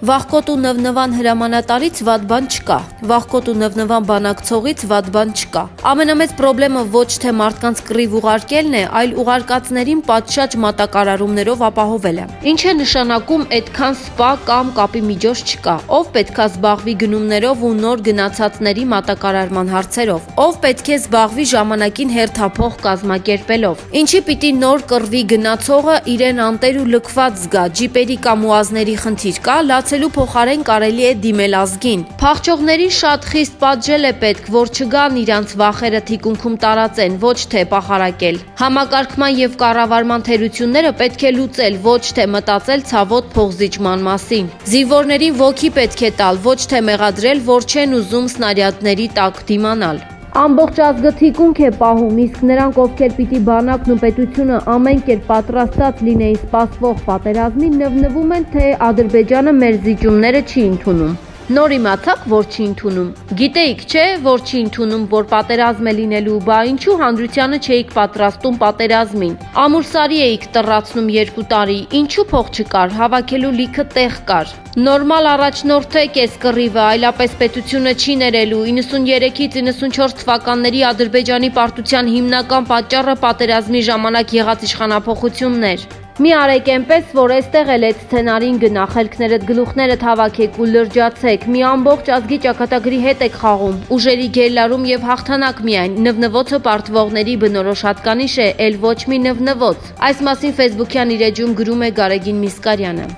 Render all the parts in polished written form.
Վախկոտ ու նվնվան հրամանատարից վատ բան չկա, վախկոտ ու նվնվան բանակցողից վատ բան չկա։ Ամենամեծ պրոբլեմը ոչ թե մարդկանց կռիվ ուղարկելն է, այլ ուղարկածներին պատշաճ մատակարարումներով ապահովելը։ Ինչ է նշանակում այդքան սպա կամ կապի միջոց չկա, ով պետքա զբաղվի գնումներով ու նոր գնացածների մատակարարման հարցերով, ով պետք է զբաղվի ժամանակին հերթափող կազմակերպելով։ Ինչի պիտի նոր կռվի գնացողը իրեն անտեր ու լքված զգա, ջիպերի կամ ուազների խնդիր կա, լացելու փոխարեն կարելի է դիմել ազգին։ Փախչողներին շատ խիստ պատժել է պետք, որ չգան իրանց վախերը թիկունքում տարածեն, ոչ թե պախարակել։ Համակարգման եւ կառավարման թերությունները պետք է լուծել, ոչ թե մտածել ցավոտ փողզիջման մասին։ Զինվորներին ոգի պետք է տալ, ոչ թե մեղադրել, որ չեն ուզում սնարյադների տակ դիմանալ։ Ամբողջ ազգը թիկունք է պահում, իսկ նրանք, ովքեր պիտի բանակն ու պետությունը ամեն կերպ պատրաստած լինեին սպասվող պատերազմին, նվնվում են, թե Ադրբեջանը մեր զիջումները չի ընդունում։ Նոր իմացաք, որ չի ընդունում։ Գիտեիք, չէ, որ չի ընդունում, որ պատերազմ է լինելու, բա ինչու հանրությանը չէիք պատրաստում պատերազմին։ Ամուրսարի էիք տրացնում 2 տարի, ինչու փող չկար, հավաքելու լիքը տեղ կար։ Նորմալ առաջնորդեք այս կռիվը, այլապես պետությունը չի ներելու։ 93-ից 94 թվականների Ադրբեջանի պարտության հիմնական պատճառը պատերազմի ժամանակ եղած իշխանափոխություններ։ Մի արեք այնպես, որ այստեղ էլ այդ սցենարին գնա, խելքներդ գլուխներդ հավաքեք ու լրջացեք, մի ամբողջ ազգի ճակատագրի հետ եք խաղում, ուժերի գերլարում եւ հաղթանակ միայն, նվնվոցը պարտվողների բնորոշ հատկանիշ է, էլ ոչ մի նվնվոց։ Այս մասին Facebook-յան իր էջում գրում է Գարեգին Միսկարյանը։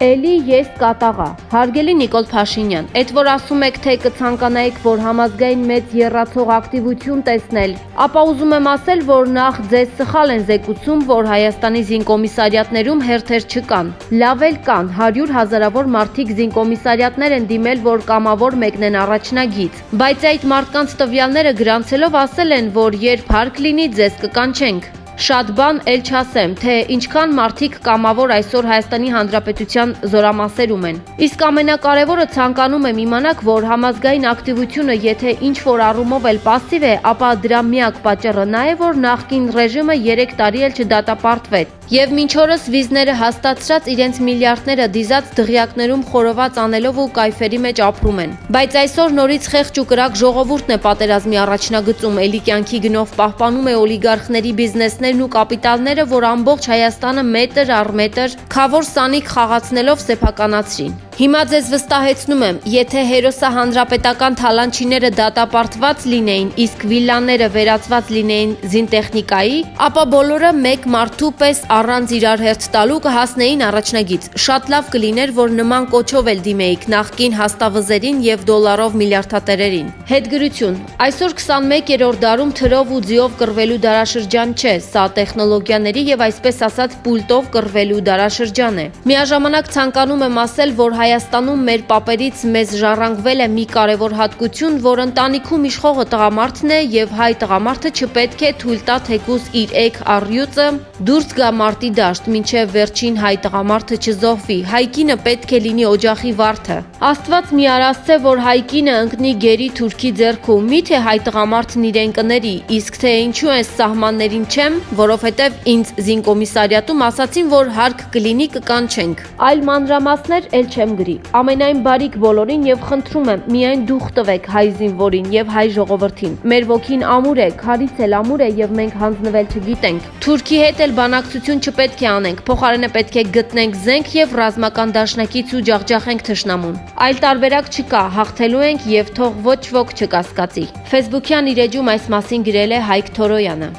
Էլի ես կատաղա, հարգելի Նիկոլ Փաշինյան, այդ որ ասում եք, թե կցանկանայիք, որ համազգային մեծ եռացող ակտիվություն տեսնել, ապա ուզում եմ ասել, որ նախ ձեզ սխալ են զեկուցում, որ Հայաստանի զինկոմիսարիատներում հերթեր չկան։ Լավ էլ կան, 100 հազարավոր մարդիկ զինկոմիսարիատներ են դիմել, որ կամավոր մեկնեն առաջնագիծ, բայց այդ մարդկանց տվյալները գրանցելով ասել են, որ երբ հարկ լինի, ձեզ կկանչենք։ Շատ բան էլ չասեմ, թե ինչքան մարդիկ կամավոր այսօր Հայաստանի Հանրապետության զորամասերում են։ Իսկ ամենակարևորը ցանկանում եմ իմանաք, որ համազգային ակտիվությունը եթե ինչ-որ առումով էլ պասիվ է, ապա դրա միակ պատճառը նա է, որ նախկին ռեժիմը 3 տարի էլ չդատապարտվեց։ Եվ մինչ օրս վիզները հաստատած իրենց միլիարդները դիզած դղյակներում խորոված անելով ու կայֆերի մեջ ապրում են։ Բայց այսօր նորից խեղճ ու կրակ ժողովուրդն է պատերազմի առաջնագծում, էլի կյանքի գնով պահպանում է օլիգարխների բիզնեսներն ու կապիտալները, որ ամբողջ Հայաստանը մետր առ մետր խավոր սանիկ խաղացնելով սեփականացրին։ Հիմա ձեզ վստահեցնում եմ, եթե հերոսա հանրապետական թալանչիները դատապարտված լինեին, իսկ վիլլաները վերածված լինեին զինտեխնիկայի, ապա բոլորը մեկ մարդու պես առանց իրար հերթ տալու կհասնեին առաջնագիծ։ Շատ լավ կլիներ, որ նման կոչով էլ դիմեիք նախկին հաստավզերին եւ դոլարով միլիարդատերերին։ Հետգրություն։ Այսօր 21-րդ դարում թրով ու ձիով կռվելու դարաշրջան չէ, սա տեխնոլոգիաների եւ այսպես ասած պուլտով կռվելու դարաշրջան է։ Միաժամանակ ցանկանում եմ ասել, որ Հայաստանում մեր պապերից մեզ ժառանգվել է մի կարևոր հատկություն, որ ընտանիքում իշխողը տղամարդն է եւ հայ տղամարդը չպետք է թույլ տա թեկուզ իր էգ առյուծը դուրս գա մարտի դաշտ, մինչև վերջին հայ տղամարդը չզոհվի, հայկինը պետք է լինի օջախի վարդը։ Աստված մի արասցե, որ հայկինը ընկնի գերի թուրքի ձեռքում, միթե հայ տղամարդն իրեն կների, իսկ թե ինչու այս սահմաններին չեմ, որովհետև ինձ զինկոմիսարիատում ասացին, որ հարկ կլինի կկանչենք։ Այլ մանրամասներ էլ չեմ գրի։ Ամենայն բարիք բոլորին եւ խնդրում եմ, միայն դուխ տվեք հայ զինվորին եւ հայ ժողովրդին։ Մեր ոգին ամուր է, քարից էլ ամուր է եւ մենք հանձնվել չգիտենք։ Թուրքի հետ էլ բանակցություն չպետք է անենք, փոխարենը պետք է գտնենք զենք եւ ռազմական դաշնակից ու ջախջախենք թշնամուն։ Այլ տարբերակ չկա, հաղթելու ենք եւ թող ոչ ոք չկասկածի։ Facebook-յան իր էջում այս մասին գրել է Հայկ Թորոյանը։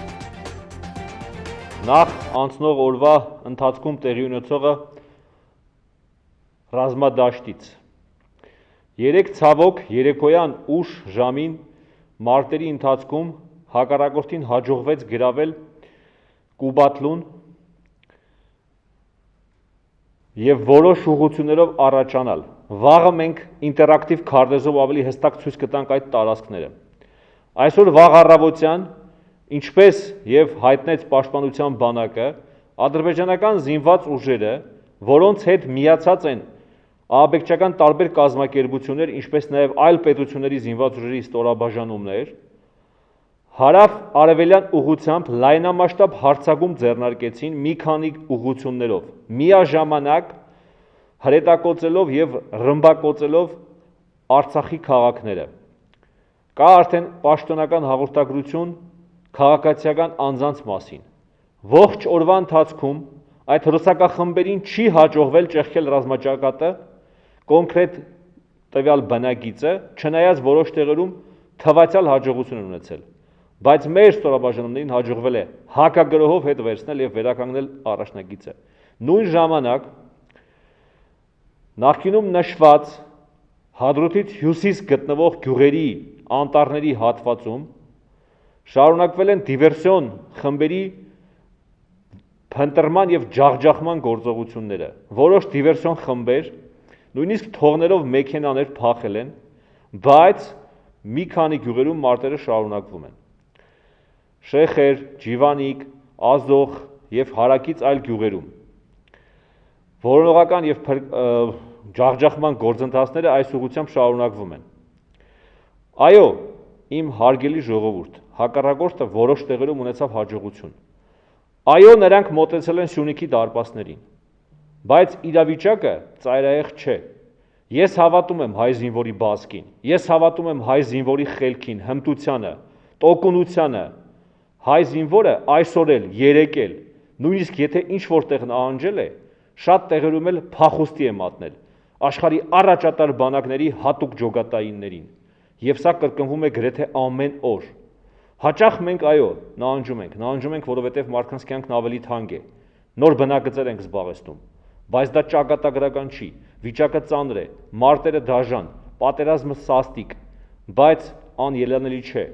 Նախ անցնող օրվա ընթացքում տեղի ունեցողը ռազմադաշտից։ Երեք ցավոք երեկոյան ուշ ժամին մարտերի ընթացքում հակառակորդին հաջողվեց գրավել Կուբատլուն եւ որոշ ուղղություններով առաջանալ։ Վաղը մենք ինտերակտիվ քարտեզով ավելի հստակ ցույց կտանք այդ տարածքները։ Այսօր վաղ առավոտյան, ինչպես եւ հայտնեց պաշտպանության բանակը, ադրբեջանական զինված ուժերը, որոնց հետ միացած են ահաբեկչական տարբեր կազմակերպություններ, ինչպես նաև այլ պետությունների զինված ուժերի ստորաբաժանումներ, հարավ-արևելյան ուղղությամբ լայնամասշտաբ հարձակում ձեռնարկեցին մի քանի ուղղություններով։ Միաժամանակ հրետակոծելով եւ ռմբակոծելով Արցախի քաղաքները։ Կա արդեն պաշտոնական հաղորդագրություն քաղաքացիական անձանց մասին։ Ողջ օրվա ընթացքում այդ հրոսակախմբերին չի հաջողվել ճեղքել ռազմաճակատը, կոնկրետ տվյալ բնագիծը, չնայած որոշ տեղերում թվացյալ հաջողություն ունեցել, բայց մեր ստորաբաժանումներին հաջողվել է հակագրոհով հետ վերցնել եւ վերականգնել առաջնագիծը։ Նույն ժամանակ նախկինում նշված Հադրութից հյուսիս գտնվող գյուղերի անտառների հատվածում շարունակվել են դիվերսիոն խմբերի փնտրման եւ ջախջախման գործողությունները։ Որոշ դիվերսիոն խմբեր նույնիսկ թողներով մեքենաներ փախել են, բայց մի քանի գյուղերում մարտերը շարունակվում են։ Շեխեր, Ջիվանիկ, Ազոխ եւ հարակից այլ գյուղերում որոնողական եւ ջախջախման գործընթացները այս ուղղությամբ շարունակվում են։ Այո, իմ հարգելի ժողովուրդ, հակառակորդը որոշ տեղերում ունեցավ հաջողություն։ Այո, նրանք մոտեցել են Սյունիքի դարպասներին, բայց իրավիճակը ծայրահեղ չէ։ Ես հավատում եմ հայ զինվորի բազկին, ես հավատում եմ հայ զինվորի խելքին, հմտությանը, տոկունությանը։ Հայ զինվորը այսօր էլ, երեկ էլ, նույնիսկ եթե ինչ որտեղ նահանջել է, շատ տեղերում էլ փախուստի է մատնել աշխարհի առաջատար բանակների հատուկ ջոգատայիններին, եւ սա կրկնվում է գրեթե ամեն օր։ Հաճախ մենք այո, նահանջում ենք, որովհետեւ մարդկանց կյանքն ավելի թանկ է։ Նոր բնակգծեր ենք զբաղեցնում, բայց դա ճակատագրական չի, վիճակը ծանր է, մարտերը դաժան, պատերազմը սաստիկ, բայց անելանելի չէ։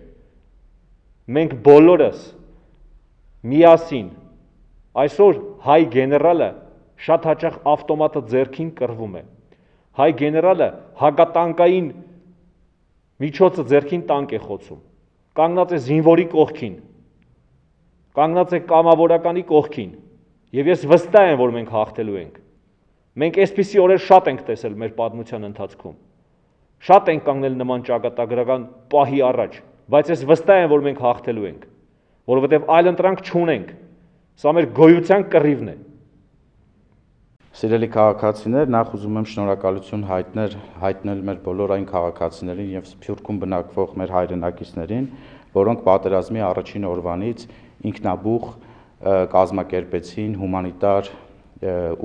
Մենք բոլորս միասին այսօր հայ գեներալը շատ հաճախ ավտոմատը ձեռքին կռվում է։ Հայ գեներալը հակատանկային միջոցը ձեռքին տանկ է խոցում, կանգնած է զինվորի կողքին, կանգնած է կամավորականի կողքին, եւ ես վստահ եմ, որ մենք հաղթելու ենք։ Մենք այսպիսի օրեր շատ ենք տեսել մեր պատմության ընթացքում, շատ ենք կանգնել նման ճակատագրական պահի առաջ, բայց ես վստահ եմ, որ մենք հաղթելու ենք, որովհետեւ այլ ընտրանք չունենք, սա մեր գոյության կռիվն է։ Սիրելի քաղաքացիներ, նախ ուզում եմ շնորհակալություն հայտնել մեր բոլոր այն քաղաքացիներին եւ Սփյուռքում բնակվող մեր հայրենակիցներին, որոնք պատերազմի առաջին օրվանից ինքնաբուխ կազմակերպեցին հումանիտար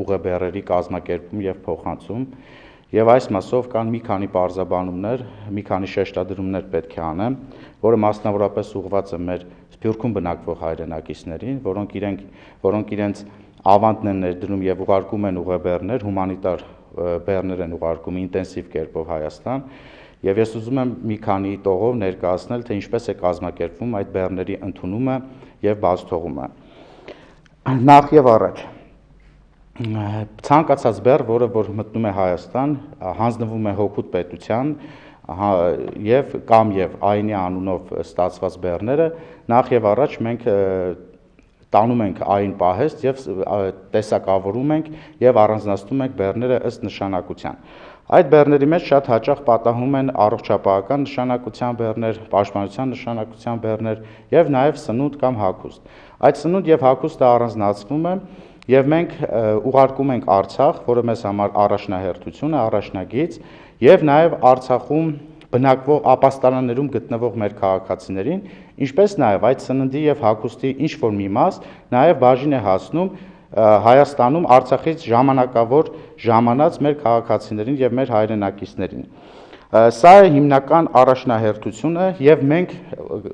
ուղեբեռերի կազմակերպում եւ փոխանցում, եւ այս մասով կան մի քանի պարզաբանումներ, մի քանի շեշտադրումներ պետք է անեմ, որը մասնավորապես ուղղված է մեր Սփյուռքում բնակվող հայրենակիցներին, որոնք իրենց ավանդն են ներդնում եւ ուղարկում են ուղեբեռներ, հումանիտար բեռներ են ուղարկում ինտենսիվ կերպով Հայաստան, եւ ես ուզում եմ մի քանի տողով ներկայացնել, թե ինչպես է կազմակերպվում այդ բեռների ընդունումը եւ բացթողումը։ Նախ եւ առաջ ցանկացած բեռ, որը որ մտնում է Հայաստան, հանձնվում է հօգուտ պետության եւ այինի անունով ստացված բեռները, նախ եւ առաջ մենք տանում ենք այն պահեստ եւ տեսակավորում ենք եւ առանձնացնում ենք բեռները ըստ նշանակության։ Այդ բեռների մեջ շատ հաճախ պատահում են առողջապահական նշանակության բեռներ, պաշտպանության նշանակության բեռներ եւ նաեւ սնունդ կամ հագուստ։ Այդ սնունդ եւ հագուստը առանձնացվում է եւ մենք ուղարկում ենք Արցախ, որը մեզ համար առաջնահերթություն է, առաջնագիծ, եւ նաեւ Արցախում բնակվող ապաստարաններում գտնվող մեր քաղաքացիներին, ինչպես նաև այդ սննդի եւ հագուստի ինչ-որ մի մաս նաև բաժին է հասնում Հայաստանում Արցախից ժամանակավոր ժամանած մեր քաղաքացիներին եւ մեր հայրենակիցներին։ Սա է հիմնական առաջնահերթությունը եւ մենք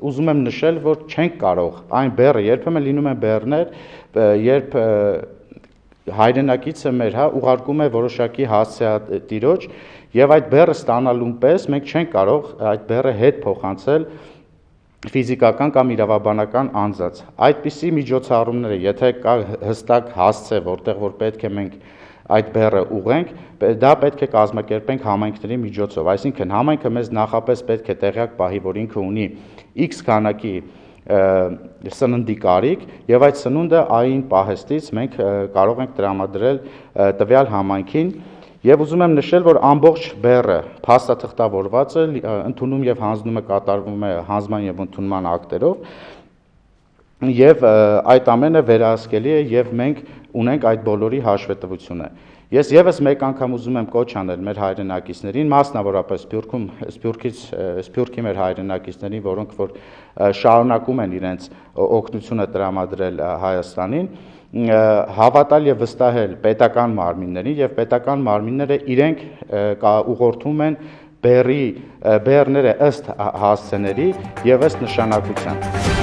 ուզում եմ նշել, որ չենք կարող այն բեռը երբեմն լինում են բեռներ, երբ հայրենակիցը մեր ուղարկում է որոշակի հասցեատիրոջ եւ այդ բեռը ստանալուն պես մենք չենք կարող այդ բեռը հետ փոխանցել ֆիզիկական կամ իրավաբանական անձած։ Այդպիսի միջոցառումները, եթե կա հստակ հասցե, որտեղ որ պետք է մենք այդ բեռը ուղենք, դա պետք է կազմակերպենք համայնքների միջոցով, այսինքն համայնքը մեզ նախապես պետք է տեղյակ պահի, որ ինքը ունի X քանակի սննդի կարիք եւ այդ սնունդը այն պահեստից մենք կարող ենք տրամադրել տվյալ համայնքին եւ ուզում եմ նշել, որ ամբողջ բեռը փաստաթղթավորված է, ընդունում եւ հանձնումը կատարվում է հանձնման եւ ընդունման ակտերով Եվ այդ ամենը վերահսկելի է եւ մենք ունենք այդ բոլորի հաշվետվությունը։ Ես եւս մեկ անգամ ուզում եմ կոչ անել մեր հայրենակիցներին, մասնավորապես Սփյուռքի մեր հայրենակիցներին, որոնք որ շարունակում են իրենց օգնությունը տրամադրել Հայաստանին, հավատալ եւ վստահել պետական մարմիններին եւ պետական մարմինները իրենք ուղղորդում են բեռները ըստ հասցեների եւ ըստ նշանակության։